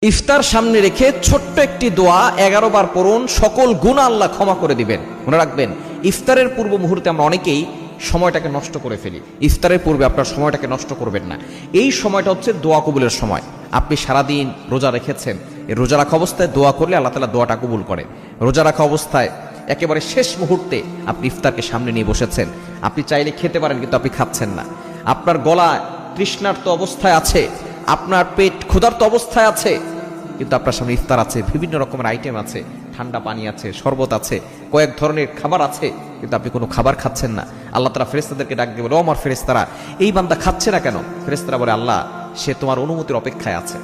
ইফতার সামনে রেখে ছোট্ট একটি দোয়া 11 বার পড়ুন, সকল গুনাহ আল্লাহ ক্ষমা করে দিবেন। মনে রাখবেন, ইফতারের পূর্ব মুহূর্তে আমরা অনেকেই সময়টাকে নষ্ট করে ফেলি। ইফতারের পূর্বে আপনার সময়টাকে নষ্ট করবেন না। এই সময়টা হচ্ছে দোয়া কবুলের সময়। আপনি সারাদিন রোজা রেখেছেন, এই রোজা রাখা অবস্থায় দোয়া করলে আল্লাহ তাআলা দোয়াটা কবুল করে। রোজা রাখা অবস্থায় একেবারে শেষ মুহূর্তে আপনি ইফতারকে সামনে নিয়ে বসেছেন। আপনি চাইলে খেতে পারেন, কিন্তু আপনি খাচ্ছেন না। আপনার গলা তৃষ্ণার্ত অবস্থায় আছে, আপনার পেট ক্ষুধার্ত অবস্থায় আছে, কিন্তু আপনার সামনে ইফতার আছে, বিভিন্ন রকমের আইটেম আছে, ঠান্ডা পানি আছে, শরবত আছে, কয়েক ধরনের খাবার আছে, কিন্তু আপনি কোনো খাবার খাচ্ছেন না। আল্লাহ তাআলা ফেরেশতাদেরকে ডাক দিয়ে বলে, ও আমার ফেরেশতারা, এই বান্দা খাচ্ছে না কেন? ফেরেশতারা বলে, আল্লাহ, সে তোমার অনুমতির অপেক্ষায় আছে।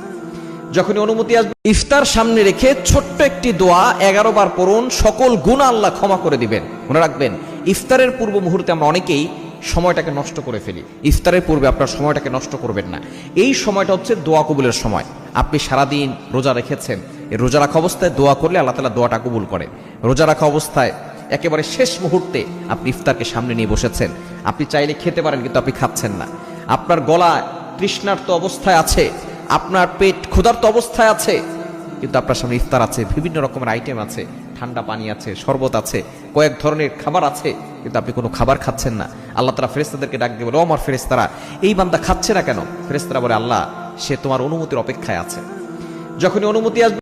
যখনই অনুমতি আসবে, ইফতার সামনে রেখে ছোট্ট একটি দোয়া 11 বার পড়ুন, সকল গুনাহ আল্লাহ ক্ষমা করে দিবেন। মনে রাখবেন, ইফতারের পূর্ব মুহূর্তে আমরা অনেকেই সময়টাকে নষ্ট করে ফেলি। ইফতারের পূর্বে আপনার সময়টাকে নষ্ট করবেন না। এই সময়টা হচ্ছে দোয়া কবুলের সময়। আপনি সারাদিন রোজা রেখেছেন, এই রোজা রাখা অবস্থায় দোয়া করলে আল্লাহ তাআলা দোয়াটা কবুল করে। রোজা রাখা অবস্থায় একেবারে শেষ মুহূর্তে আপনি ইফতারকে সামনে নিয়ে বসেছেন। আপনি চাইলে খেতে পারেন, কিন্তু আপনি খাচ্ছেন না। আপনার গলা তৃষ্ণার্ত অবস্থায় আছে, আপনার পেট ক্ষুধার্ত অবস্থায় আছে, কিন্তু আপনার সামনে ইফতার আছে, বিভিন্ন রকমের আইটেম আছে, ঠান্ডা পানি আছে, শরবত আছে, কয়েক ধরনের খাবার আছে, কিন্তু আপনি কোনো খাবার খাচ্ছেন না। আল্লাহ তাআলা ফেরেশতাদেরকে ডাক দিয়ে বলে, ও আমার ফেরেশতারা, এই বান্দা খাচ্ছে না কেন? ফেরেশতারা বলে, আল্লাহ, সে তোমার অনুমতির অপেক্ষায় আছে। যখনই অনুমতি আসবে,